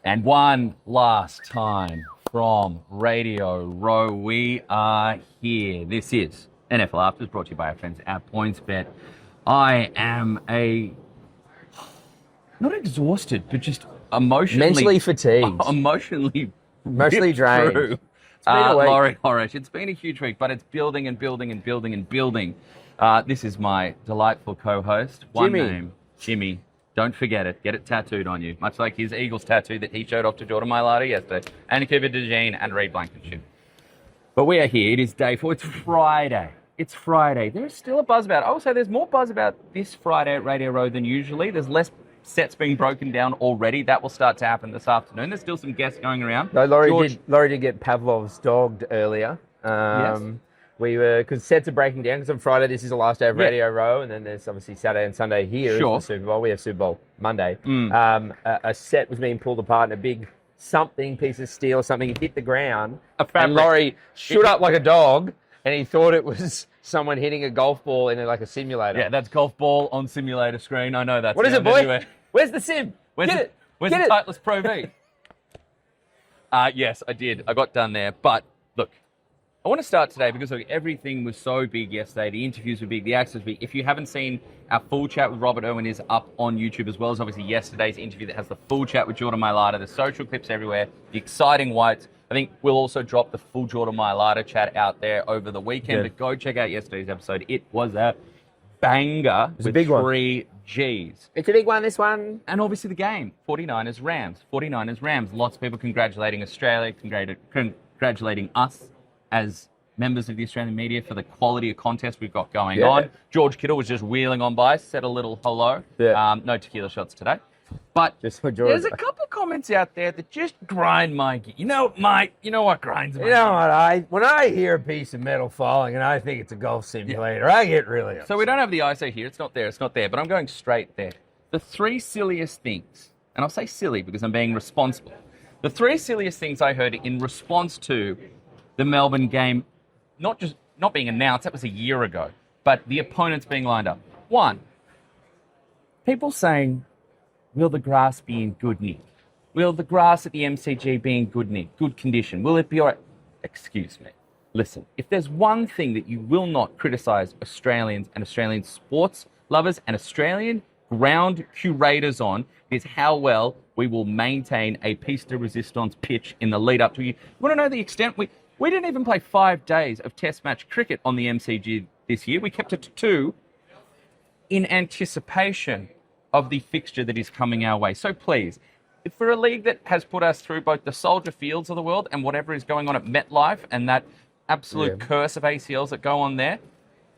And one last time from Radio Row, we are here. This is NFL Afters, brought to you by our friends at PointsBet. I am not exhausted, but just mentally fatigued. Emotionally drained. Through. It's been a week. Laurie, Horesh, it's been a huge week, but it's building and building and building and building. This is my delightful co-host. One Jimmy. name, Jimmy. Don't forget it. Get it tattooed on you, much like his Eagles tattoo that he showed off to Jordan Mailata yesterday, and Cooper DeJean and Reed Blankenship. But we are here. It is day 4. It's Friday. It's Friday. There is still a buzz about it. I will say there's more buzz about this Friday at Radio Row than usually. There's less sets being broken down already. That will start to happen this afternoon. There's still some guests going around. No, Laurie did get Pavlov's dogged earlier. Yes. Because sets are breaking down, because on Friday this is the last day of Radio Row, and then there's obviously Saturday and Sunday here is the Super Bowl. We have Super Bowl Monday. A set was being pulled apart, and a big piece of steel or something hit the ground. And Laurie stood up like a dog, and he thought it was someone hitting a golf ball in a simulator. Yeah, that's golf ball on simulator screen. I know that. What is it, boy? Anywhere. Where's the sim? Where's the Titleist Pro V? Yes, I did. I got done there. But look, I want to start today because everything was so big yesterday. The interviews were big. The access was big. If you haven't seen our full chat with Robert Irwin, is up on YouTube, as well as obviously yesterday's interview that has the full chat with Jordan Mailata, the social clips everywhere, the exciting whites. I think we'll also drop the full Jordan Mailata chat out there over the weekend. But go check out yesterday's episode. It was a banger with 3 Gs. It's a big one, this one. And obviously the game, 49ers Rams. 49ers Rams. Lots of people congratulating Australia, congratulating us as members of the Australian media for the quality of contest we've got going on. George Kittle was just wheeling on by, said a little hello. No tequila shots today. But just for George. There's a couple of comments out there that just grind my gear. You know what grinds my gear? You know what? When I hear a piece of metal falling and I think it's a golf simulator, I get really upset. So we don't have the ISO here. It's not there, but I'm going straight there. The 3 silliest things, and I'll say silly because I'm being responsible. The 3 silliest things I heard in response to the Melbourne game, not being announced, that was a year ago, but the opponents being lined up. 1, people saying, will the grass be in good nick? Will the grass at the MCG be in good nick, good condition? Will it be all right? Excuse me. Listen, if there's one thing that you will not criticise Australians and Australian sports lovers and Australian ground curators on, is how well we will maintain a piste de resistance pitch in the lead up to you. You want to know the extent? We didn't even play 5 days of test match cricket on the MCG this year. We kept it to 2 in anticipation of the fixture that is coming our way. So please, if for a league that has put us through both the Soldier Fields of the world and whatever is going on at MetLife and that absolute curse of ACLs that go on there,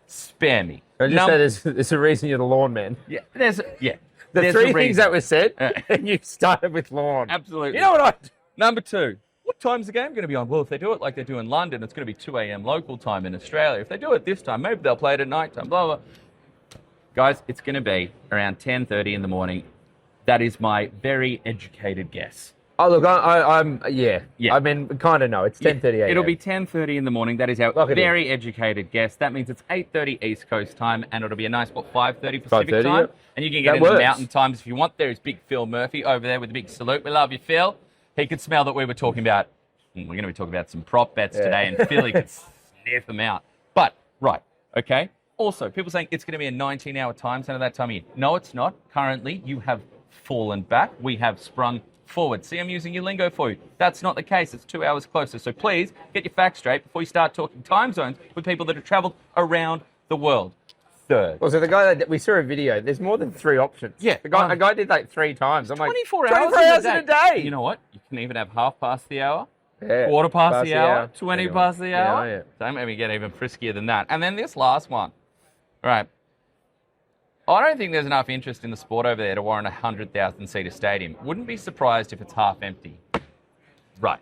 spare me. I just say there's a reason you're the lawn man. Yeah, The 3 things that were said, and you started with lawn. Absolutely. You know what I do? Number 2. What time's the game going to be on? Well, if they do it like they do in London, it's going to be 2 a.m. local time in Australia. If they do it this time, maybe they'll play it at night time, blah, blah. Guys, it's going to be around 10:30 in the morning. That is my very educated guess. Oh, look, I mean, kind of know. It's 10:30 a.m. It'll be 10:30 in the morning. That is our very educated guess. That means it's 8:30 East Coast time, and it'll be a nice, 5:30 Pacific time. And you can get into the mountain times if you want. There is big Phil Murphy over there with a big salute. We love you, Phil. He could smell that we were talking about, we're going to be talking about some prop bets today, and Philly could sniff them out. But, okay. Also, people saying it's going to be a 19-hour time zone at that time of year. No, it's not. Currently, you have fallen back. We have sprung forward. See, I'm using your lingo for you. That's not the case. It's 2 hours closer. So please, get your facts straight before you start talking time zones with people that have travelled around the world. 3rd. Well, so the guy that we saw a video, there's more than 3 options. Yeah. A guy did 3 times. I'm 24 like, hours 24 hours in a day. You know what? You can even have half past the hour. Yeah, quarter past the hour, 20 past the hour. Yeah. Don't maybe get even friskier than that. And then this last one. Right. I don't think there's enough interest in the sport over there to warrant a 100,000-seater stadium. Wouldn't be surprised if it's half empty. Right.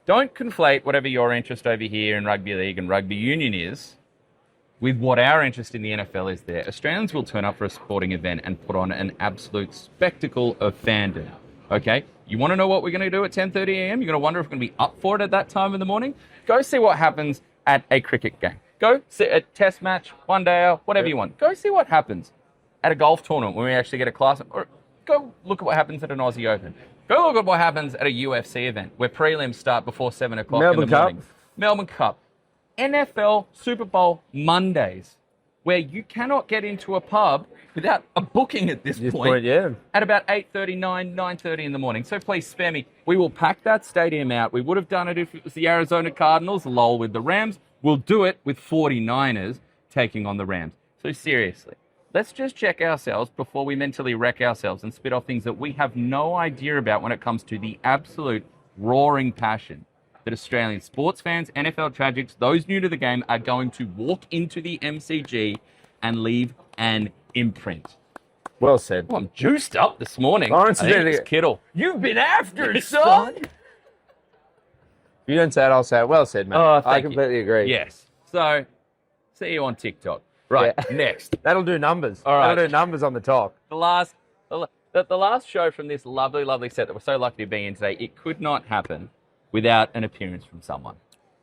Don't conflate whatever your interest over here in rugby league and rugby union is with what our interest in the NFL is there. Australians will turn up for a sporting event and put on an absolute spectacle of fandom. Okay? You want to know what we're going to do at 10:30 a.m.? You're going to wonder if we're going to be up for it at that time in the morning? Go see what happens at a cricket game. Go see a test match, one day out, whatever you want. Go see what happens at a golf tournament when we actually get a class. Or go look at what happens at an Aussie Open. Go look at what happens at a UFC event where prelims start before 7 o'clock Melbourne in the morning. Cup. Melbourne Cup. NFL Super Bowl Mondays, where you cannot get into a pub without a booking at this point. Yeah. At about 8:30, 9:30 in the morning. So please spare me. We will pack that stadium out. We would have done it if it was the Arizona Cardinals, lol with the Rams. We'll do it with 49ers taking on the Rams. So seriously, let's just check ourselves before we mentally wreck ourselves and spit off things that we have no idea about when it comes to the absolute roaring passion that Australian sports fans, NFL tragics, those new to the game are going to walk into the MCG and leave an imprint. Well said. Well, I'm juiced up this morning. Lawrence I think it's Kittle. You've been after it, son. You don't say it, I'll say it. Well said, mate. Oh, I completely agree. Yes. So, see you on TikTok. Right, next. That'll do numbers. All right. That'll do numbers on the talk. The last show from this lovely, lovely set that we're so lucky to be in today, it could not happen without an appearance from someone.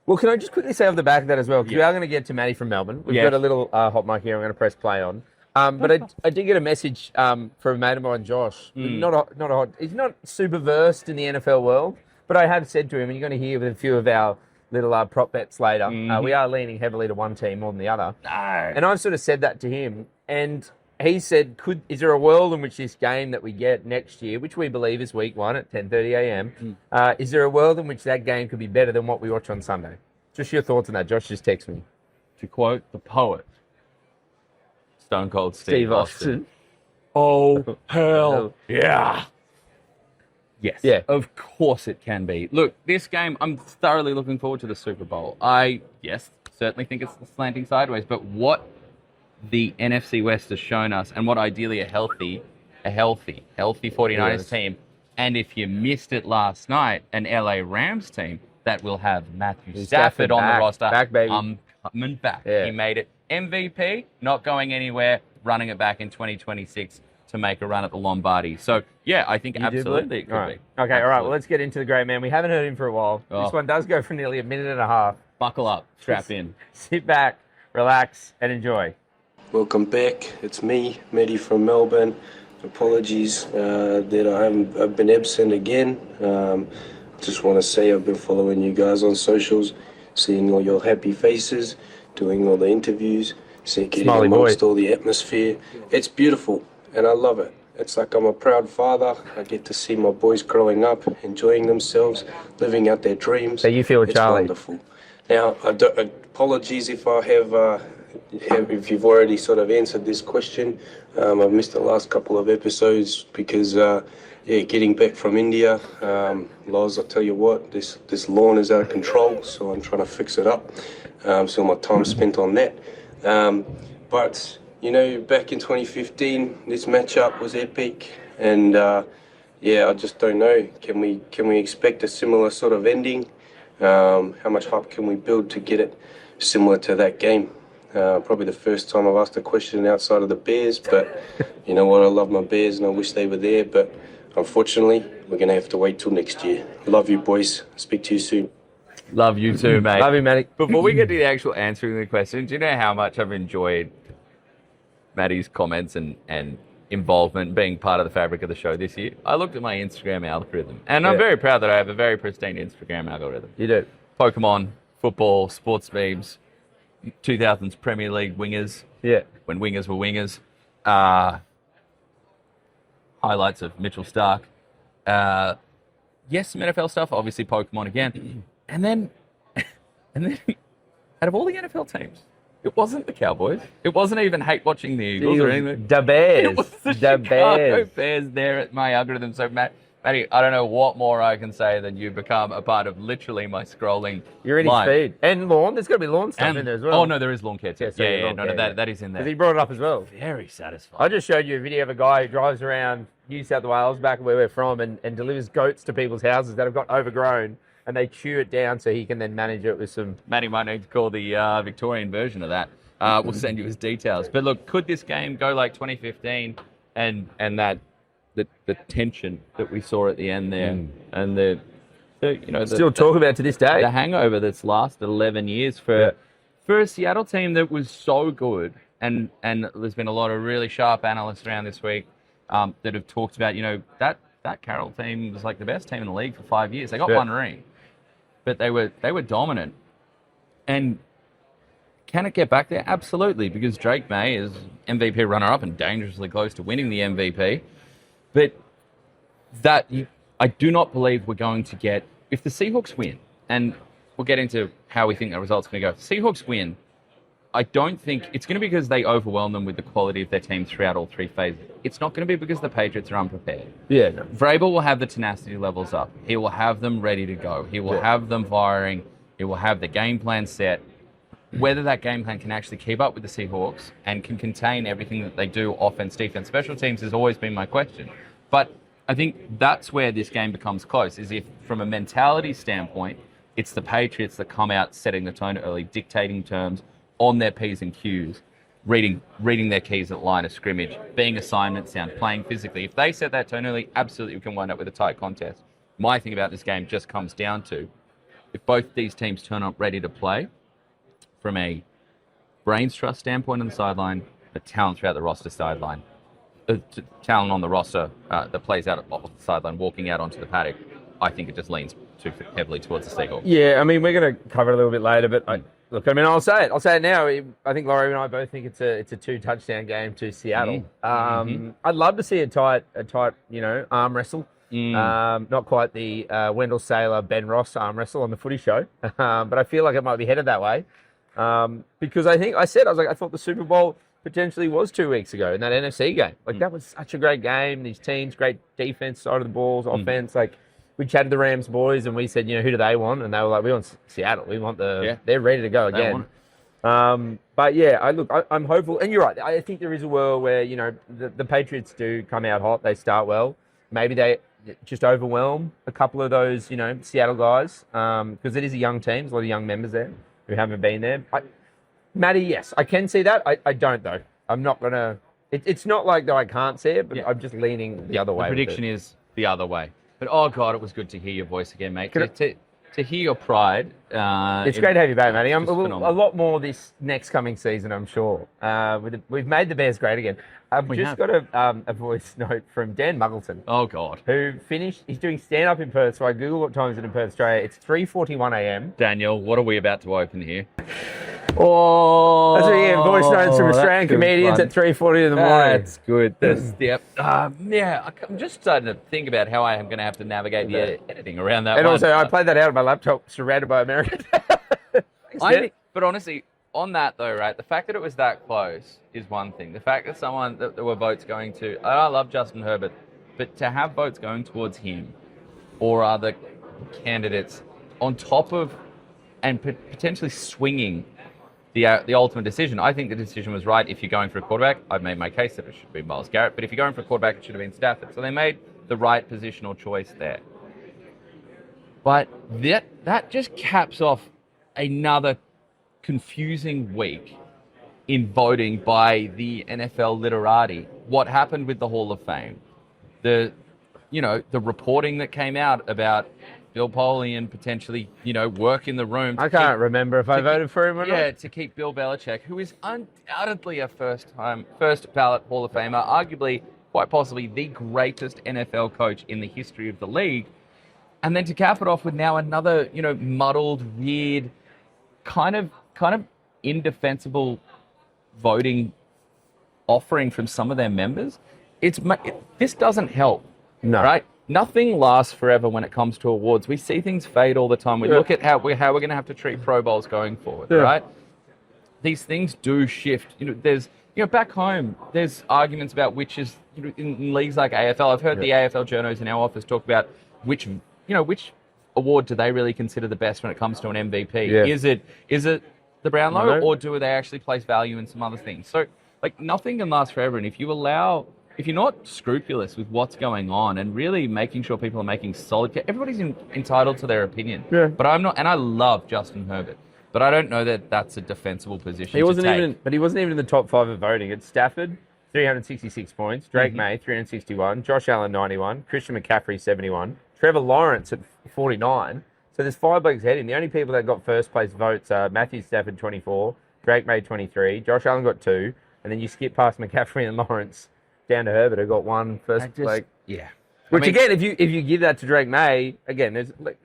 Well, can I just quickly say off the back of that as well, because we are going to get to Maddie from Melbourne. We've got a little hot mic here I'm going to press play on. But I did get a message from a mate of mine, Josh. He's not super versed in the NFL world, but I have said to him, and you're going to hear with a few of our little prop bets later, we are leaning heavily to one team more than the other. No. And I've sort of said that to him, and he said, is there a world in which this game that we get next year, which we believe is week 1 at 10:30 a.m., is there a world in which that game could be better than what we watch on Sunday? Just your thoughts on that. Josh just texted me. To quote the poet, Stone Cold Steve Austin. Oh, hell yeah. Yes. Yeah. Of course it can be. Look, this game, I'm thoroughly looking forward to the Super Bowl. I certainly think it's slanting sideways, but what the NFC West has shown us, and what ideally a healthy 49ers team, and if you missed it last night, an LA Rams team that will have Matthew Stafford on the roster. Back, baby. I'm coming back. Yeah. He made it MVP, not going anywhere, running it back in 2026 to make a run at the Lombardi. So, yeah, I think absolutely it could be. Okay, all right. Well, let's get into the great man. We haven't heard him for a while. Oh. This one does go for nearly a minute and a half. Buckle up, strap in. Sit back, relax, and enjoy. Welcome back. It's me, Maddie from Melbourne. Apologies that I've been absent again. Just want to say I've been following you guys on socials, seeing all your happy faces, doing all the interviews, getting amongst all the atmosphere. It's beautiful, and I love it. It's like I'm a proud father. I get to see my boys growing up, enjoying themselves, living out their dreams. So you feel with Charlie? It's wonderful. Now, apologies if I if you've already sort of answered this question. I've missed the last couple of episodes because, getting back from India, Loz, I'll tell you what, this lawn is out of control, so I'm trying to fix it up. So my time spent on that. But, back in 2015, this matchup was epic, and I just don't know. Can we expect a similar sort of ending? How much hype can we build to get it similar to that game? Probably the first time I've asked a question outside of the Bears, but you know what? I love my Bears and I wish they were there, but unfortunately, we're going to have to wait till next year. Love you, boys. Speak to you soon. Love you too, mate. Love you, Matty. Before we get to the actual answering the question, do you know how much I've enjoyed Matty's comments and involvement being part of the fabric of the show this year? I looked at my Instagram algorithm, and I'm very proud that I have a very pristine Instagram algorithm. You do. Pokemon, football, sports memes, 2000s Premier League wingers. Yeah. When wingers were wingers. Highlights of Mitchell Stark. Yes, some NFL stuff. Obviously, Pokemon again. And then, out of all the NFL teams, it wasn't the Cowboys. It wasn't even hate watching the Eagles or anything. The Bears. It was the Chicago Bears there at my algorithm. So, Matty, I don't know what more I can say than you become a part of literally my scrolling. You're in his feed. And lawn. There's got to be lawn stuff in there as well. Oh, no, there is lawn care too. That is in there. Because he brought it up as well. Very satisfying. I just showed you a video of a guy who drives around New South Wales, back where we're from, and delivers goats to people's houses that have got overgrown, and they chew it down so he can then manage it with some... Matty might need to call the Victorian version of that. We'll send you his details. But look, could this game go like 2015 and that... The tension that we saw at the end there, and still talk about to this day. The hangover that's lasted 11 years for a Seattle team that was so good, and there's been a lot of really sharp analysts around this week that have talked about that that Carroll team was like the best team in the league for 5 years. They got one ring, but they were dominant. And can it get back there? Absolutely, because Drake May is MVP runner-up and dangerously close to winning the MVP. But I do not believe we're going to get, if the Seahawks win, and we'll get into how we think the result's going to go. If the Seahawks win, I don't think it's going to be because they overwhelm them with the quality of their team throughout all three phases. It's not going to be because the Patriots are unprepared. Yeah, no. Vrabel will have the tenacity levels up. He will have them ready to go. He will have them firing. He will have the game plan set. Whether that game plan can actually keep up with the Seahawks and can contain everything that they do, offense, defense, special teams, has always been my question. But I think that's where this game becomes close, is if, from a mentality standpoint, it's the Patriots that come out setting the tone early, dictating terms on their P's and Q's, reading their keys at line of scrimmage, being assignment sound, playing physically. If they set that tone early, absolutely we can wind up with a tight contest. My thing about this game just comes down to, if both these teams turn up ready to play, from a brains trust standpoint on the sideline, but talent throughout the roster sideline. Talent on the roster that plays out off the sideline, walking out onto the paddock, I think it just leans too heavily towards the Seahawks. Yeah, I mean, we're going to cover it a little bit later, but I'll say it. I'll say it now. I think Laurie and I both think it's a 2-touchdown game to Seattle. I'd love to see a tight, arm wrestle. Not quite the Wendell Saylor, Ben Ross arm wrestle on the footy show, but I feel like it might be headed that way. Because I thought the Super Bowl potentially was 2 weeks ago in that NFC game. That was such a great game. These teams, great defense, side of the balls, offense. We chatted the Rams boys and we said, who do they want? And they were like, we want Seattle. We want they're ready to go again. But yeah, I'm hopeful. And you're right. I think there is a world where, the Patriots do come out hot. They start well. Maybe they just overwhelm a couple of those, Seattle guys. Because it is a young team. There's a lot of young members there who haven't been there. Matty, yes, I can see that. I don't, though. I'm not going to... It's not like that I can't see it, but I'm just leaning the other way. The prediction is the other way. But, oh, God, it was good to hear your voice again, mate. To hear your pride... it's great to have you back, Matty. I'm a lot more this next coming season, I'm sure. We've made the Bears great again. I've just got a voice note from Dan Muggleton. Oh, God. Who finished... He's doing stand-up in Perth, so I Googled what time is it in Perth, Australia. It's 3:41 a.m. Daniel, what are we about to open here? Oh, that's what you get, voice notes from Australian comedians at 3:40 in the morning. That's good. I'm just starting to think about how I am going to have to navigate the editing around that. And also, I played that out on my laptop, surrounded by Americans. But honestly, on that though, right? The fact that it was that close is one thing. The fact that there were votes going to, I love Justin Herbert, but to have votes going towards him or other candidates on top of and potentially swinging the ultimate decision. I think the decision was right. If you're going for a quarterback, I've made my case that it should be Myles Garrett. But if you're going for a quarterback, it should have been Stafford. So they made the right positional choice there. But that just caps off another confusing week in voting by the NFL literati. What happened with the Hall of Fame? The reporting that came out about Bill Polian potentially, work in the room. I can't remember if I voted for him or not. Yeah, to keep Bill Belichick, who is undoubtedly a first ballot Hall of Famer, arguably, quite possibly, the greatest NFL coach in the history of the league. And then to cap it off with now another, muddled, weird, kind of indefensible voting offering from some of their members. This doesn't help. No. Right? Nothing lasts forever when it comes to awards. We see things fade all the time. We look at how we're going to have to treat Pro Bowls going forward, right? These things do shift. There's back home, there's arguments about which is in leagues like AFL. I've heard the AFL journos in our office talk about which award do they really consider the best when it comes to an MVP? Yeah. Is it the Brownlow, or do they actually place value in some other things? So nothing can last forever, and if you're not scrupulous with what's going on and really making sure people are making solid... Everybody's entitled to their opinion. Yeah. But I'm not... And I love Justin Herbert. But I don't know that that's a defensible position he wasn't even in the top 5 of voting. It's Stafford, 366 points. Drake May, 361. Josh Allen, 91. Christian McCaffrey, 71. Trevor Lawrence at 49. So there's 5 blokes ahead of him. The only people that got first place votes are Matthew Stafford, 24. Drake May, 23. Josh Allen got 2. And then you skip past McCaffrey and Lawrence down to Herbert, who got 1 first. Which again, if you give that to Drake May, again,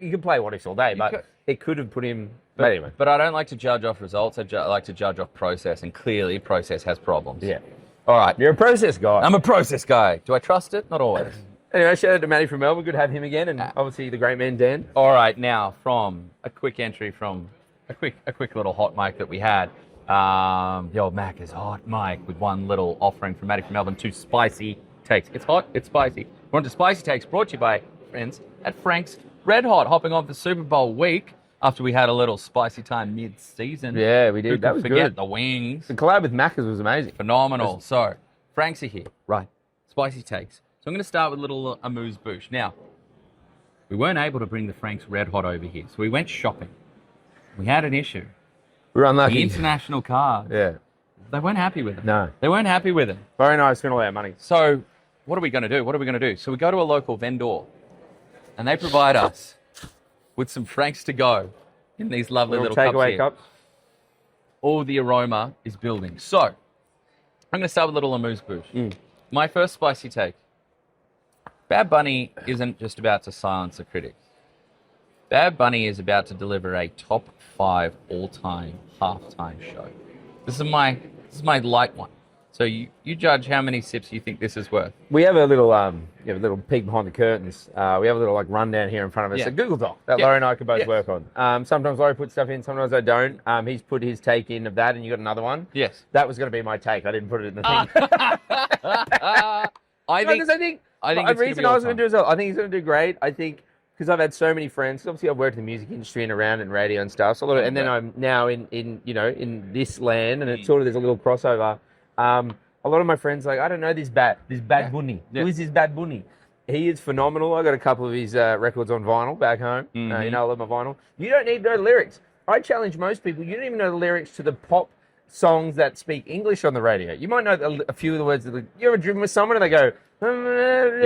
you can play what ifs all day, but it could have put him. But anyway, but I don't like to judge off results. I like to judge off process, and clearly, process has problems. Yeah. All right. You're a process guy. I'm a process guy. Do I trust it? Not always. Anyway, shout out to Matty from Melbourne. Good to have him again, and obviously the great man Dan. All right, now from a quick entry from a quick little hot mic that we had. The old Mac is hot mic with one little offering from Matty from Melbourne. 2 spicy takes. It's hot. It's spicy. We're on to spicy takes. Brought to you by friends at Frank's Red Hot. Hopping off the Super Bowl week after we had a little spicy time mid-season. Yeah, we did. That was forget good. The wings. The collab with Macca's was amazing. Phenomenal. So, Frank's are here. Right. Spicy takes. So I'm going to start with a little amuse-bouche. Now, we weren't able to bring the Frank's Red Hot over here, so we went shopping. We had an issue. We were unlucky. The international card. Yeah. They weren't happy with it. No. They weren't happy with it. Very nice. Spent all our money. So, what are we going to do? So we go to a local vendor, and they provide us with some Frank's to go in these lovely little cups takeaway here. cups. All the aroma is building. So, I'm going to start with a little amuse-bouche. My first spicy take. Bad Bunny isn't just about to silence the critics. Bad Bunny is about to deliver a top 5 all-time halftime show. This is my light one. So you judge how many sips you think this is worth. We have a little peek behind the curtains. We have a little rundown here in front of us. A Google Doc that Laurie and I can both work on. Sometimes Laurie puts stuff in, sometimes I don't. He's put his take in of that, and you got another one. Yes. That was going to be my take. I didn't put it in the thing. I think the reason I was going to do as well. I think he's going to do great. I think because I've had so many friends. Obviously, I've worked in the music industry and around in radio and stuff. So and then I'm now in this land, and it's sort of there's a little crossover. A lot of my friends are like, I don't know this Bad Bunny. Who is this Bad Bunny? He is phenomenal. I got a couple of his records on vinyl back home. I love my vinyl. You don't need to know the lyrics. I challenge most people. You don't even know the lyrics to the pop songs that speak English on the radio. You might know a few of the words. You ever driven with someone and they go, You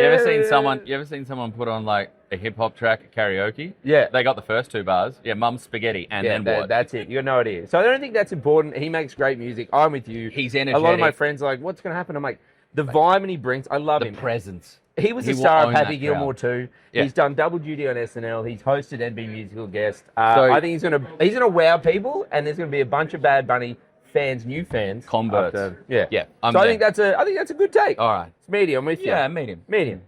ever seen someone put on like a hip hop track at karaoke? Yeah. They got the first 2 bars. Yeah, Mum's spaghetti, and then what? That's it. You got no idea. So I don't think that's important. He makes great music. I'm with you. He's energetic. A lot of my friends are like, what's going to happen? I'm like, the vibe he brings, I love him. The presence. He was a star of Happy Gilmore too. Yeah. He's done double duty on SNL. He's hosted NB Musical Guest. I think he's gonna wow people, and there's gonna be a bunch of Bad Bunny fans, new fans, converts. Yeah. I think that's a good take. All right, it's medium. I'm with you. Yeah, medium.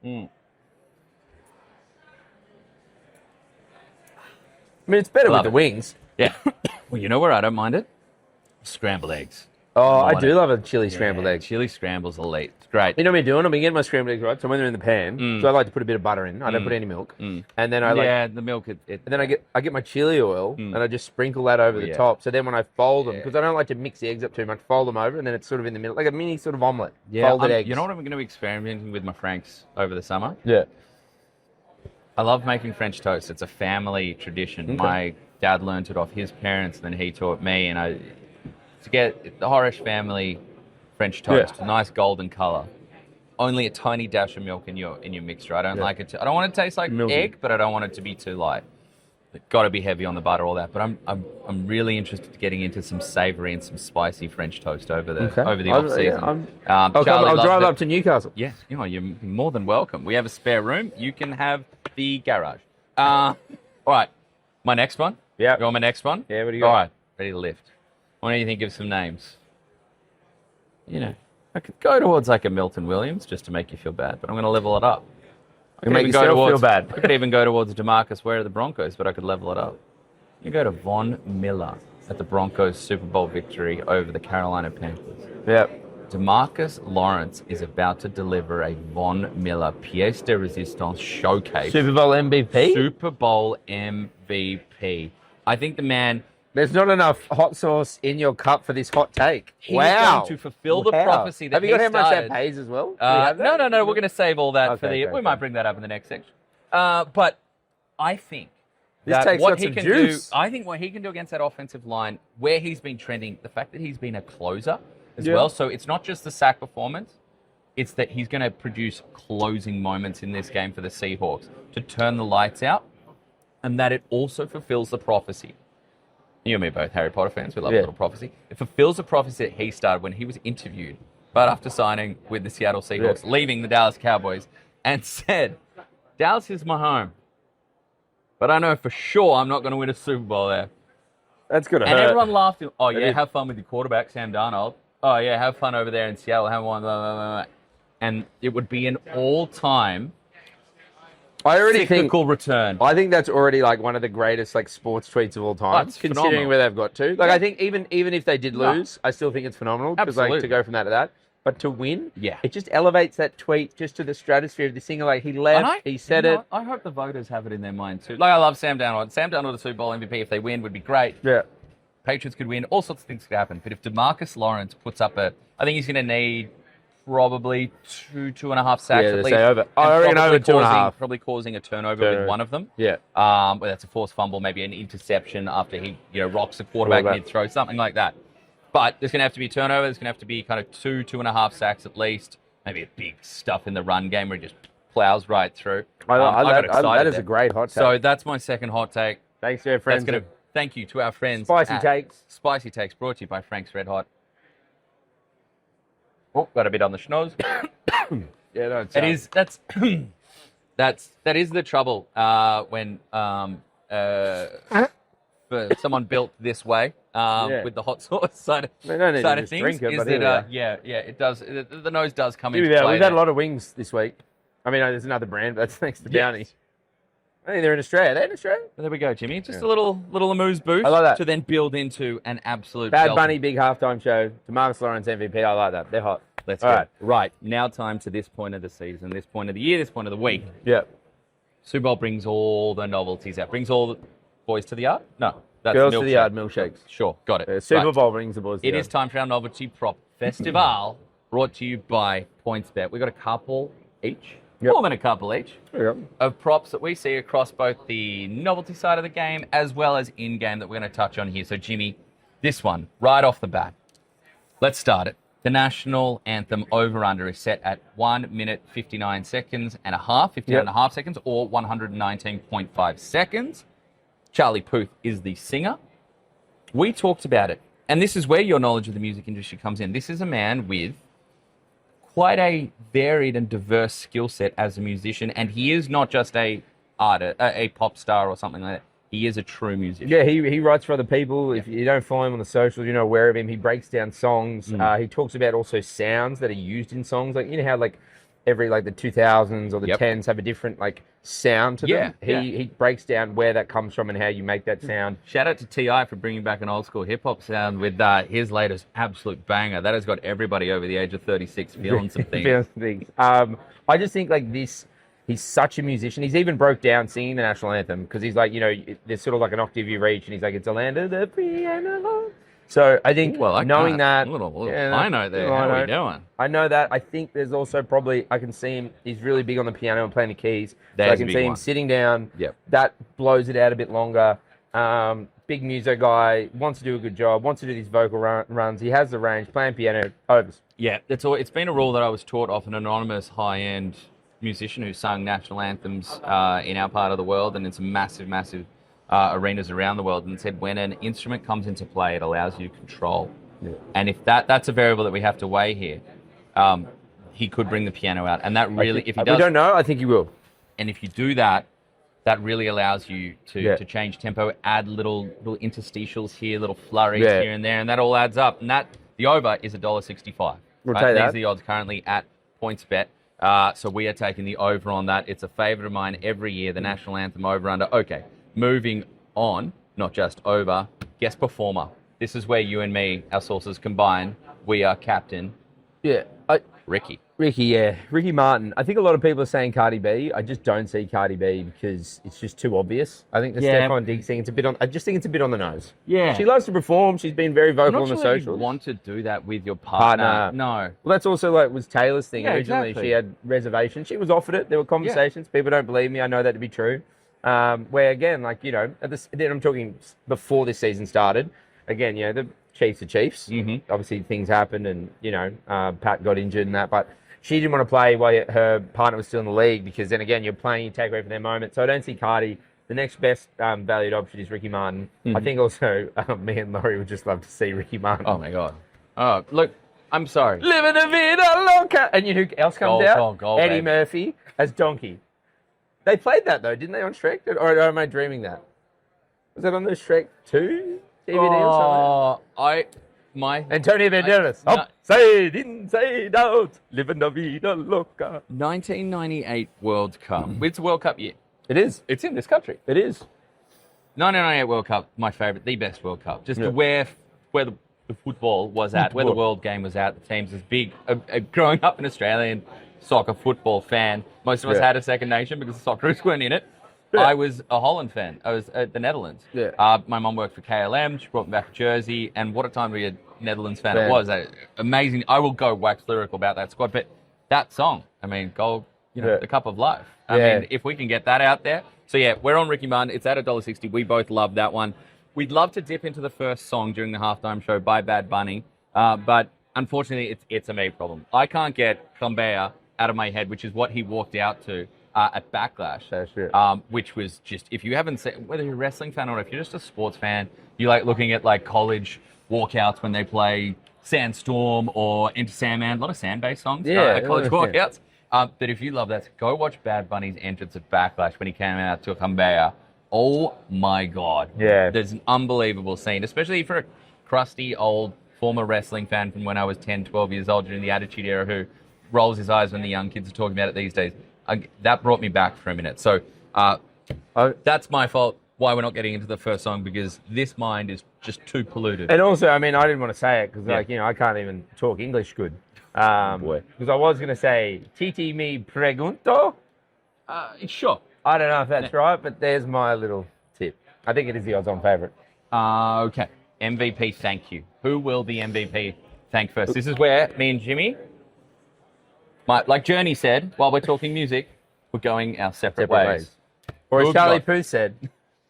I mean, it's better with the wings. Yeah. Well, you know where I don't mind it? Scrambled eggs. Oh, I do love a chili scrambled egg. Chili scramble's elite. It's great. You know what I'm doing? I've been getting my scrambled eggs right. So when they're in the pan, so I like to put a bit of butter in. I don't put any milk. And then I the milk. And then I get my chili oil and I just sprinkle that over the top. So then when I fold them, because I don't like to mix the eggs up too much, fold them over, and then it's sort of in the middle, like a mini sort of omelette. Yeah, folded eggs. You know what I'm going to be experimenting with my Franks over the summer? Yeah. I love making French toast. It's a family tradition. Okay. My dad learned it off his parents, and then he taught me, and to get the Horesh family French toast, a nice golden color. Only a tiny dash of milk in your mixture. I don't like it. I don't want it to taste like egg, but I don't want it to be too light. It's got to be heavy on the butter, all that. But I'm really interested in getting into some savory and some spicy French toast over the off season. I'll drive up to Newcastle. Yes, you're more than welcome. We have a spare room. You can have the garage. All right, my next one. Yeah. You want my next one? Yeah. What do you got? All right, ready to lift. Why don't you think of some names? I could go towards like a Milton Williams just to make you feel bad, but I'm going to level it up. I could make yourself feel bad. I could even go towards DeMarcus Ware of the Broncos, but I could level it up. You go to Von Miller at the Broncos Super Bowl victory over the Carolina Panthers. Yep. DeMarcus Lawrence is about to deliver a Von Miller pièce de résistance showcase. Super Bowl MVP? Super Bowl MVP. I think the man... There's not enough hot sauce in your cup for this hot take. He's going to fulfill the prophecy that Have you got how much started. that pays as well? No. We're going to save all that for the... We might bring that up in the next section. But I think that what he can do... I think what he can do against that offensive line, where he's been trending, the fact that he's been a closer as well. So it's not just the sack performance. It's that he's going to produce closing moments in this game for the Seahawks to turn the lights out, and that it also fulfills the prophecy. You and me both Harry Potter fans. We love a little prophecy. It fulfills the prophecy that he started when he was interviewed, but after signing with the Seattle Seahawks, leaving the Dallas Cowboys, and said, Dallas is my home, but I know for sure I'm not going to win a Super Bowl there. That's going to And hurt. everyone laughed. Oh, It yeah, is. have fun with your quarterback, Sam Darnold. Oh, yeah, have fun over there in Seattle. Have one, blah, blah, blah, blah. And it would be an all-time I already cyclical return. I think that's already like one of the greatest like sports tweets of all time, That's considering phenomenal. where they've got to. Like I think even if they did lose, I still think it's phenomenal because like to Absolutely. go from that to that. But to win, Yeah. it just elevates that tweet just to the stratosphere of the singer. Like he left, he said it. I hope the voters have it in their mind too. Like I love Sam Darnold. Sam Darnold, the Super Bowl MVP, if they win, would be great. Yeah. Patriots could win. All sorts of things could happen. But if DeMarcus Lawrence puts up I think he's going to need probably 2.5 sacks Yeah, at they least. say over. And I reckon probably over 2.5. Probably causing a turnover with one of them. Yeah. Whether that's a forced fumble, maybe an interception after he rocks the quarterback mid-throw, something like that. But there's going to have to be turnover. There's going to have to be kind of 2.5 sacks at least. Maybe a big stuff in the run game where he just plows right through. I got excited that is there. a great hot take. So that's my second hot take. Thanks to our friends. Thank you to our friends. Spicy at Takes. Spicy Takes, brought to you by Frank's Red Hot. Oh, got a bit on the schnoz. Yeah, no, it's, That is that is the trouble when for someone built this way with the hot sauce side They don't need side to of just things. drink it, Is but here that we are. it does. The nose does come We've into play. had there. a lot of wings this week. I mean, there's another brand, but that's thanks to Yes. Bounty. I think they're in Australia. They're in Australia. There we go, Jimmy. Just a little amuse boost I like that. to then build into an absolute Bad belter. Bunny, big halftime show. DeMarcus Lawrence MVP. I like that. They're hot. Let's All go. right. Right, now time to this point of the season, this point of the year, this point of the week. Yeah. Super Bowl brings all the novelties out. Brings all the boys to the yard? No. That's Girls to milkshake. the yard milkshakes. Sure, got it. Super Right. Bowl brings the boys to It the is time for our novelty prop festival, brought to you by PointsBet. We've got a couple each, Yep. more than a couple each, yard. of props that we see across both the novelty side of the game as well as in-game that we're going to touch on here. So, Jimmy, this one, right off the bat. Let's start it. The national anthem over-under is set at 1 minute 59 seconds and a half, 59 and a half seconds, or 119.5 seconds. Charlie Puth is the singer. We talked about it, and this is where your knowledge of the music industry comes in. This is a man with quite a varied and diverse skill set as a musician, and he is not just a pop star or something like that. He is a true musician. Yeah, he writes for other people. If you don't follow him on the socials, you're not aware of him. He breaks down songs. He talks about also sounds that are used in songs. Like, you know how like every like the 2000s or the 10s have a different like sound to them? He breaks down where that comes from and how you make that sound. Shout out to T.I. for bringing back an old school hip hop sound with his latest absolute banger. That has got everybody over the age of 36 feeling some things. I just think like this, he's such a musician. He's even broke down singing the national anthem because he's like, there's sort of like an octave you reach and he's like, it's a land of the free and alone. So I think knowing that, a little high note there. How are we doing? I know that. I think there's also probably, I can see him, he's really big on the piano and playing the keys. There's so I a can big see him one. sitting down. Yep. That blows it out a bit longer. Big muso guy, wants to do a good job, wants to do these vocal runs. He has the range, playing piano, overs. Yeah, it's been a rule that I was taught off an anonymous high-end musician who sung national anthems in our part of the world and in some massive arenas around the world, and said when an instrument comes into play, it allows you control. Yeah. And if that's a variable that we have to weigh here, he could bring the piano out, and that really, if he does, we don't know. I think he will. And if you do that, that really allows you to change tempo, add little interstitials here, little flurries here and there, and that all adds up. And the over is $1.65. We'll right? take that. These are the odds currently at PointsBet. So we are taking the over on that. It's a favourite of mine every year, the national anthem over-under. Okay, moving on, not just over, guest performer. This is where you and me, our sources combine. We are captain. Yeah. Ricky. Ricky Martin. I think a lot of people are saying Cardi B. I just don't see Cardi B because it's just too obvious. I think the Stefan Diggs thing, I just think it's a bit on the nose. Yeah. She loves to perform. She's been very vocal on the socials. You want to do that with your partner. No. Well, that's also like was Taylor's thing originally. Exactly. She had reservations. She was offered it. There were conversations. People don't believe me. I know that to be true. Where again, like, then I'm talking before this season started. Again, the Chiefs are Chiefs. Mm-hmm. Obviously, things happened, and Pat got injured and that, but she didn't want to play while her partner was still in the league because then again, you're playing, you take away from their moment. So I don't see Cardi. The next best valued option is Ricky Martin. Mm-hmm. I think also me and Laurie would just love to see Ricky Martin. Oh my God. Oh, look, I'm sorry. Living a vida loca. And you know who else comes out? Goal, Eddie baby. Murphy as Donkey. They played that, though, didn't they, on Shrek? Or am I dreaming that? Was that on the Shrek 2 DVD or something? Antonio Banderas. Upside, inside out. Living a vida loca. 1998 World Cup. It's a World Cup year. It is. It's in this country. It is. 1998 World Cup, my favourite, the best World Cup. Just where the football was at, where the world game was at. The teams was big. Growing up an Australian soccer football fan, most of us had a second nation because the Socceroos weren't in it. Yeah. I was a Holland fan. I was at the Netherlands. Yeah. My mum worked for KLM. She brought me back to Jersey. And what a time to be a Netherlands fan it was. Amazing. I will go wax lyrical about that squad. But that song, I mean, goal, the cup of life. I mean, if we can get that out there. So, yeah, we're on Ricky Martin. It's at $1.60. We both love that one. We'd love to dip into the first song during the halftime show by Bad Bunny. But unfortunately, it's a me problem. I can't get Cumbea out of my head, which is what he walked out to at Backlash. That's true. Which was just, if you haven't seen, whether you're a wrestling fan or if you're just a sports fan, you like looking at like college walkouts when they play Sandstorm or Enter Sandman, a lot of sand-based songs at college walkouts. But if you love that, go watch Bad Bunny's entrance at Backlash when he came out to Cumbea. Oh my God. Yeah. There's an unbelievable scene, especially for a crusty old former wrestling fan from when I was 10, 12 years old during the Attitude Era who rolls his eyes when the young kids are talking about it these days. That brought me back for a minute. So that's my fault why we're not getting into the first song because this mind is just too polluted. And also, I mean, I didn't want to say it because, I can't even talk English good. Because I was going to say, Titi me pregunto. Sure. I don't know if that's right, but there's my little tip. I think it is the odds-on favourite. Okay. MVP, thank you. Who will the MVP thank first? This is where me and Jimmy, like Journey said, while we're talking music, we're going our separate ways. Or as Charlie Puth said,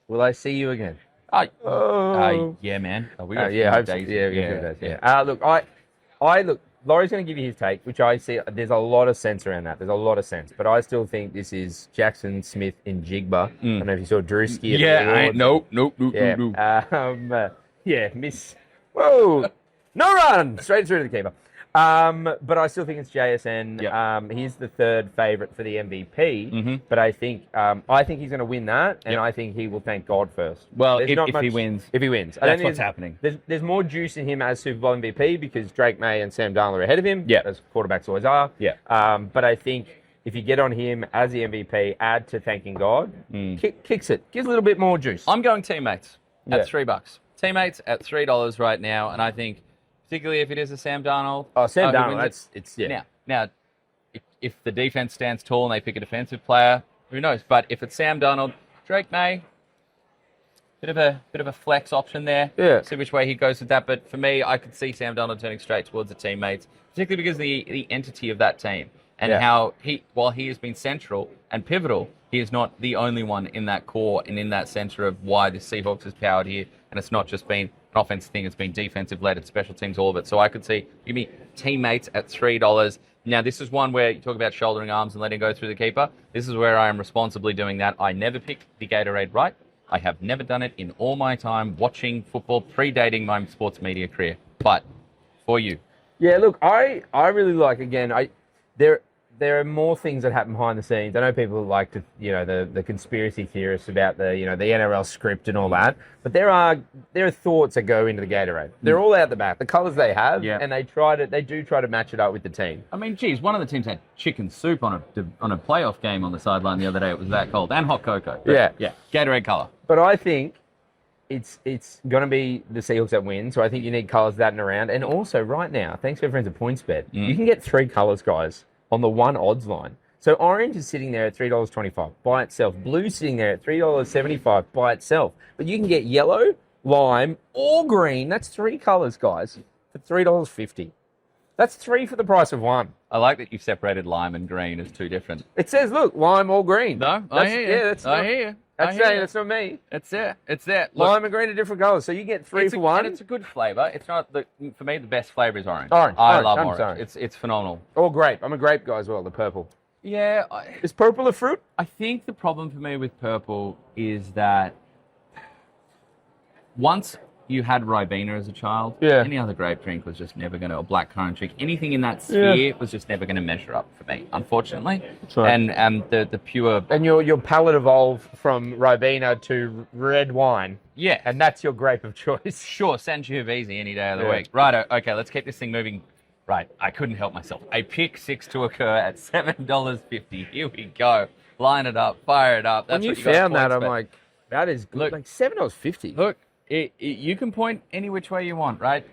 will I see you again? Yeah, man. We got Look, look, Laurie's going to give you his take, which I see, there's a lot of sense around that. There's a lot of sense. But I still think this is Jackson Smith in Jigba. I don't know if you saw Drewski. Nope. Miss. Whoa. No run. Straight through to the keeper. But I still think it's JSN. Yep. He's the third favourite for the MVP. But I think he's going to win that, and I think he will thank God first. Well, if he wins. If he wins. That's what's happening. There's more juice in him as Super Bowl MVP because Drake May and Sam Darnold are ahead of him, as quarterbacks always are. Yeah. But I think if you get on him as the MVP, add to thanking God, kicks it. Gives a little bit more juice. I'm going teammates at $3. Teammates at $3 right now, and I think particularly if it is a Sam Darnold. Oh, Sam Darnold, Now, if the defense stands tall and they pick a defensive player, who knows? But if it's Sam Darnold, Drake May, bit of a flex option there. Yeah. See which way he goes with that. But for me, I could see Sam Darnold turning straight towards the teammates, particularly because of the entity of that team and how while he has been central and pivotal, he is not the only one in that core and in that center of why the Seahawks has powered here. And it's not just been an offensive thing, it's been defensive-led, it's special teams, all of it. So I could see, give me teammates at $3. Now, this is one where you talk about shouldering arms and letting go through the keeper. This is where I am responsibly doing that. I never pick the Gatorade right. I have never done it in all my time watching football, predating my sports media career. But for you. Yeah, look, I really like, again, there are more things that happen behind the scenes. I know people like to, the conspiracy theorists about the NRL script and all that, but there are thoughts that go into the Gatorade. They're all out the back, the colours they have, and they do try to match it up with the team. I mean, geez, one of the teams had chicken soup on a playoff game on the sideline the other day. It was that cold, and hot cocoa. But, Gatorade colour. But I think it's going to be the Seahawks that win, so I think you need colours that and around. And also, right now, thanks to our friends at PointsBet, you can get 3 colours, guys, on the one odds line. So orange is sitting there at $3.25 by itself. Blue sitting there at $3.75 by itself. But you can get yellow, lime, or green. That's 3 colours, guys, for $3.50. That's 3 for the price of 1. I like that you've separated lime and green as 2 different. It says, look, lime or green. No, I hear you. I hear you. That's not me. It's there. Look, lime and green are different colours, so you get 3 for 1. And it's a good flavour. It's not for me, the best flavour is orange. I love orange. It's phenomenal. Or grape. I'm a grape guy as well, the purple. Yeah. Is purple a fruit? I think the problem for me with purple is that once you had Ribena as a child. Yeah. Any other grape drink was just never going to, or blackcurrant drink, anything in that sphere was just never going to measure up for me, unfortunately. That's right. And the pure... And your palate evolved from Ribena to red wine. Yeah. And that's your grape of choice. Sure, Sangiovese any day of the week. Right, okay, let's keep this thing moving. Right, I couldn't help myself. A pick six to occur at $7.50. Here we go. Line it up, fire it up. That's when what you got found that, points, I'm like, that is good. Look, like $7.50. Look, you can point any which way you want, right?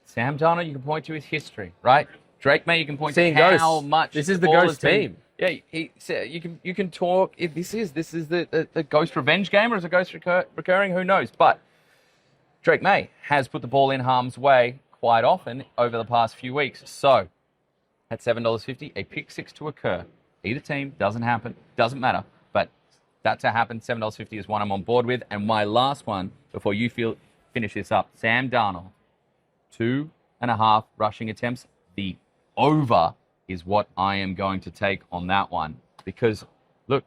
Sam Darnold, you can point to his history, right? Drake May, you can point to how much. This is the ball Ghost has been- team. Yeah, you can talk. If this is the Ghost Revenge game, or is it Ghost recurring? Who knows? But Drake May has put the ball in harm's way quite often over the past few weeks. So at $7.50, a pick six to occur. Either team, doesn't happen, doesn't matter. But that to happen, $7.50 is one I'm on board with. And my last one, before you finish this up, Sam Darnold, 2.5 rushing attempts. The over is what I am going to take on that one. Because, look,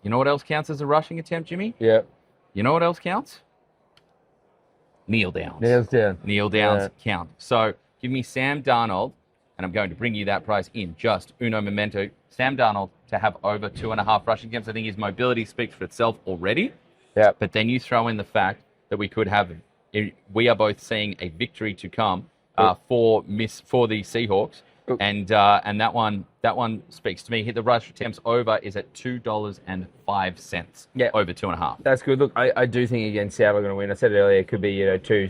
you know what else counts as a rushing attempt, Jimmy? Yeah. You know what else counts? Kneel downs. Nails down. Kneel downs count. So give me Sam Darnold, and I'm going to bring you that price in just uno momento. Sam Darnold to have over 2.5 rushing attempts. I think his mobility speaks for itself already. Yeah. But then you throw in the fact that we are both seeing a victory to come for the Seahawks. And that one speaks to me. Hit the rush attempts over is at $2.05. Yeah, over 2.5. That's good. Look, I do think against Seattle are going to win. I said it earlier, it could be 2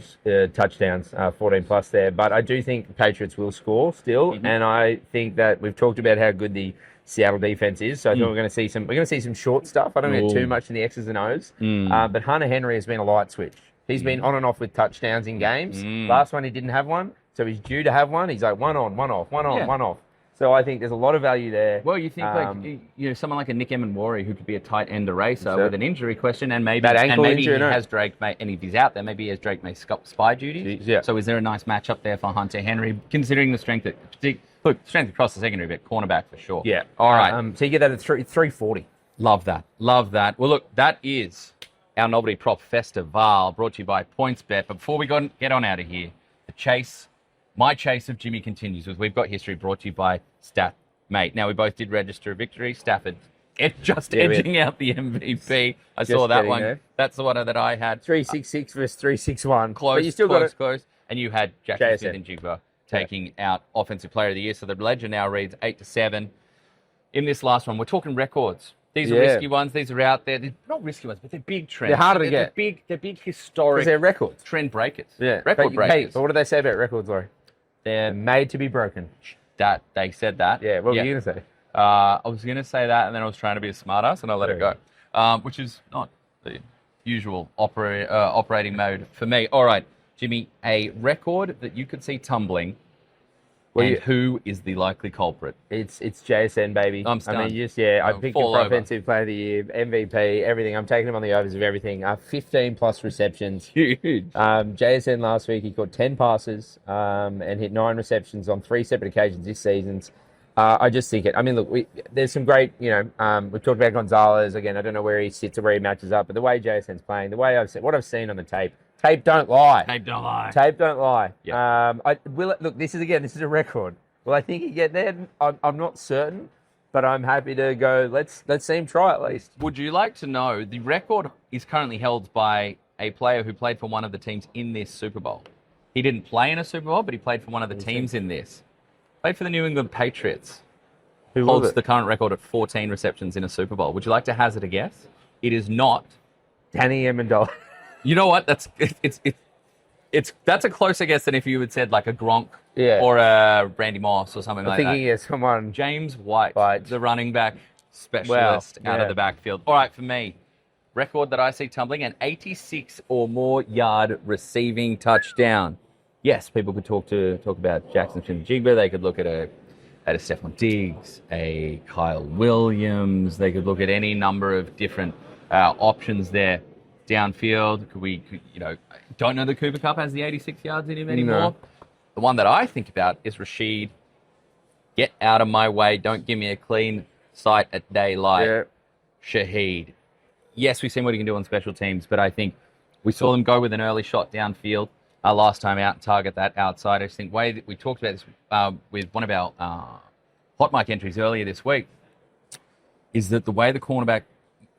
touchdowns, 14 plus there. But I do think the Patriots will score still, and I think that we've talked about how good the Seattle defense is. So I think we're going to see some short stuff. I don't get too much in the X's and O's. But Hunter Henry has been a light switch. He's been on and off with touchdowns in games. Last one he didn't have one. So he's due to have one. He's like one on, one off, one on, one off. So I think there's a lot of value there. Well, you think someone like a Nick Emmanwori who could be a tight end eraser with an injury question, and maybe he has Drake May, and if he's out there, maybe he has Drake May spy duties. Yeah. So is there a nice matchup there for Hunter Henry, considering the strength across the secondary, but cornerback for sure. Yeah. All right. So you get that at 340. Love that. Well, look, that is our Novelty Prop Festival, brought to you by PointsBet. But before we get on out of here, my chase of Jimmy continues with We've Got History, brought to you by StatMate. Now, we both did register a victory. Stafford edging out the MVP. I saw that one. There. That's the one that I had. 366 versus 361. Close, but you still got it. Close. And you had Jackson Smith and Jigba taking out Offensive Player of the Year. So the ledger now reads 8-7. In this last one, we're talking records. These are risky ones. These are out there. They're not risky ones, but they're big trends. They're harder to get. They're big historic. Because they're records. Trend breakers. Yeah. Record breakers. Hey, but what do they say about records, Laurie? They're made to be broken. That they said that. Yeah. What were you going to say? I was going to say that, and then I was trying to be a smartass, and I let it go, which is not the usual operating mode for me. All right, Jimmy, a record that you could see tumbling. Who is the likely culprit? It's JSN, baby. I'm stunned. I mean, I picked him for Offensive Player of the Year, MVP, everything. I'm taking him on the overs of everything. 15 plus receptions. Huge. JSN last week, he caught 10 passes and hit 9 receptions on 3 separate occasions this season. I just think it. I mean, look, there's some great, we've talked about Gonzalez. Again, I don't know where he sits or where he matches up, but the way JSN's playing, what I've seen on the tape, tape don't lie. Tape don't lie. Tape don't lie. Yeah. Look, this is a record. Will I think he get there? I'm not certain, but I'm happy to go. Let's see him try at least. Would you like to know the record is currently held by a player who played for one of the teams in this Super Bowl? He didn't play in a Super Bowl, but he played for one of the teams in this. Played for the New England Patriots. Who holds the current record at 14 receptions in a Super Bowl. Would you like to hazard a guess? It is not Danny Amendola. You know what? That's a closer guess than if you had said like a Gronk or a Randy Moss or something like that. I'm thinking someone. James White, the running back specialist out of the backfield. All right, for me, record that I see tumbling, an 86 or more yard receiving touchdown. Yes, people could talk about Jackson Smith-Njigba. They could look at a Stephon Diggs, a Kyle Williams. They could look at any number of different options there downfield. Don't know that Cooper Kupp has the 86 yards in him anymore. No. The one that I think about is Rashid. Get out of my way. Don't give me a clean sight at daylight. Yeah. Shaheed. Yes, we've seen what he can do on special teams, but I think We saw them go with an early shot downfield last time out and target that outside. I just think way that we talked about this with one of our hot mic entries earlier this week is that the way the cornerback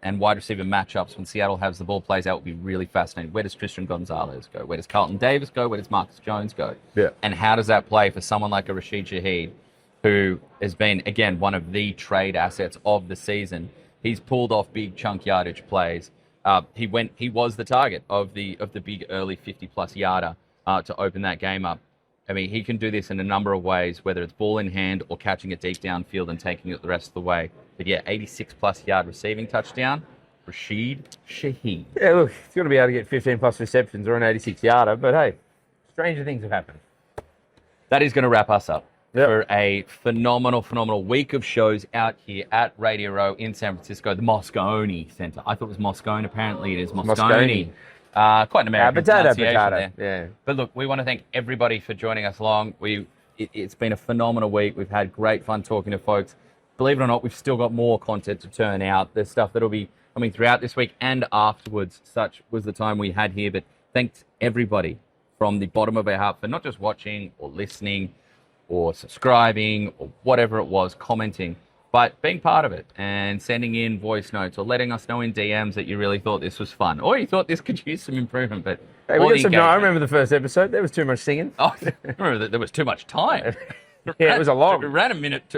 and wide receiver matchups when Seattle has the ball plays out will be really fascinating. Where does Tristan Gonzalez go? Where does Carlton Davis go? Where does Marcus Jones go? Yeah. And how does that play for someone like a Rashid Shaheed, who has been, again, one of the trade assets of the season? He's pulled off big chunk yardage plays. He was the target of the big early 50-plus yarder to open that game up. I mean, he can do this in a number of ways, whether it's ball in hand or catching it deep downfield and taking it the rest of the way. But yeah, 86-plus yard receiving touchdown, Rashid Shaheed. Yeah, look, he's going to be able to get 15-plus receptions or an 86-yarder, but hey, stranger things have happened. That is going to wrap us up for a phenomenal week of shows out here at Radio Row in San Francisco, the Moscone Center. I thought it was Moscone. Apparently it is Moscone. Quite an American pronunciation there. Yeah. But look, we want to thank everybody for joining us along. It's been a phenomenal week. We've had great fun talking to folks. Believe it or not, we've still got more content to turn out. There's stuff that'll be coming throughout this week and afterwards. Such was the time we had here. But thanks everybody from the bottom of our heart for not just watching or listening or subscribing or whatever it was, commenting, but being part of it and sending in voice notes or letting us know in DMs that you really thought this was fun or you thought this could use some improvement. But hey, I remember the first episode. There was too much singing. Oh, I remember that there was too much time. Yeah, it was a long. It ran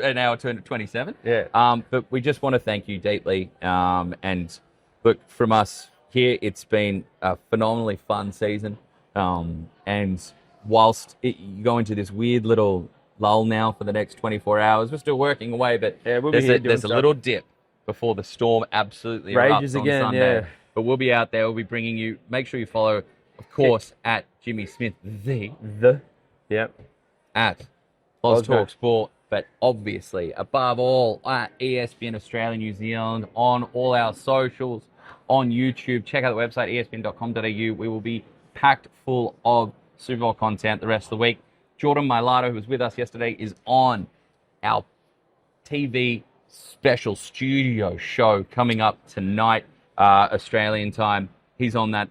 an hour to 27. Yeah. But we just want to thank you deeply. And look, from us here, it's been a phenomenally fun season. And whilst you go into this weird little lull now for the next 24 hours, we're still working away, but there's a little dip before the storm absolutely rages erupts on again. Sunday. Yeah. But we'll be out there. We'll be bringing you. Make sure you follow, of course, at Jimmy Smith at Loz Talk Sport, but obviously, above all, at ESPN Australia, New Zealand, on all our socials, on YouTube. Check out the website, espn.com.au. We will be packed full of Super Bowl content the rest of the week. Jordan Mailata, who was with us yesterday, is on our TV special studio show coming up tonight, Australian time. He's on that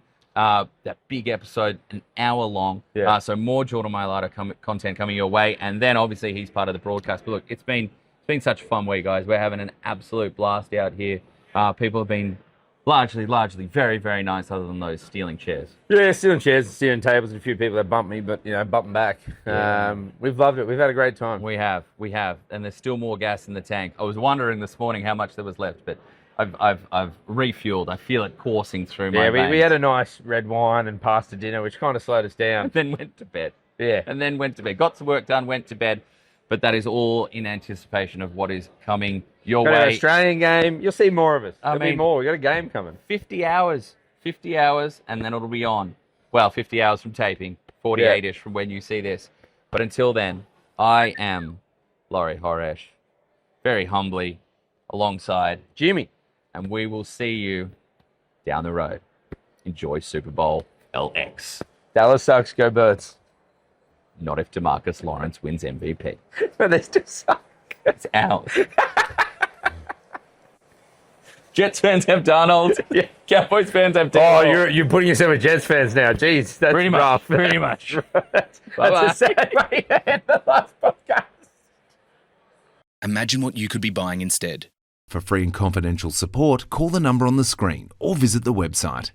big episode, an hour long. Yeah. So more Jordan Mailata content coming your way. And then obviously he's part of the broadcast. But look, it's been such a fun week, guys. We're having an absolute blast out here. People have been largely very, very nice other than those stealing chairs. Yeah, stealing chairs, stealing tables, and a few people that bumped me, but, bumping back. Yeah. We've loved it. We've had a great time. We have. And there's still more gas in the tank. I was wondering this morning how much there was left, but I've refueled. I feel it coursing through my veins. We had a nice red wine and pasta dinner, which kind of slowed us down. And then went to bed. Yeah. And then went to bed. Got some work done, went to bed. But that is all in anticipation of what is coming your way. Got an Australian game. You'll see more of us. There'll be more. We've got a game coming. 50 hours, and then it'll be on. Well, 50 hours from taping, 48-ish from when you see this. But until then, I am Laurie Horesh, very humbly, alongside Jimmy. And we will see you down the road. Enjoy Super Bowl LX. Dallas sucks. Go Birds. Not if DeMarcus Lawrence wins MVP. But they still suck. It's ours. Jets fans have Darnold. Yeah. Cowboys fans have Darnold. Oh, you're putting yourself with Jets fans now. Jeez, that's rough. Pretty much. That's a sad way to end the last podcast. Imagine what you could be buying instead. For free and confidential support, call the number on the screen or visit the website.